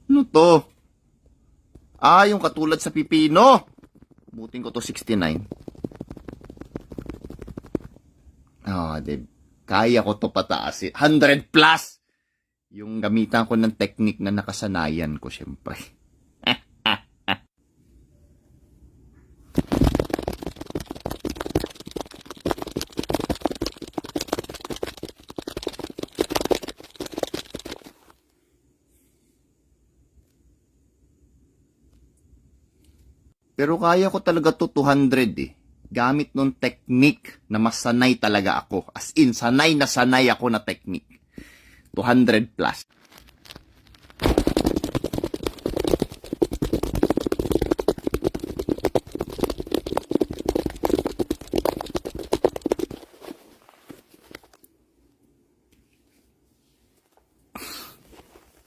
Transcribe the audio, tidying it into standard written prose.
Ano to? Yung katulad sa pipino. Butin ko to 69. Kaya ko to pataasin. 100 plus! Yung gamitan ko ng technique na nakasanayan ko, syempre. Pero kaya ko talaga to 200 eh. Gamit nung technique na mas sanay talaga ako. As in, sanay na sanay ako na technique. 200 plus.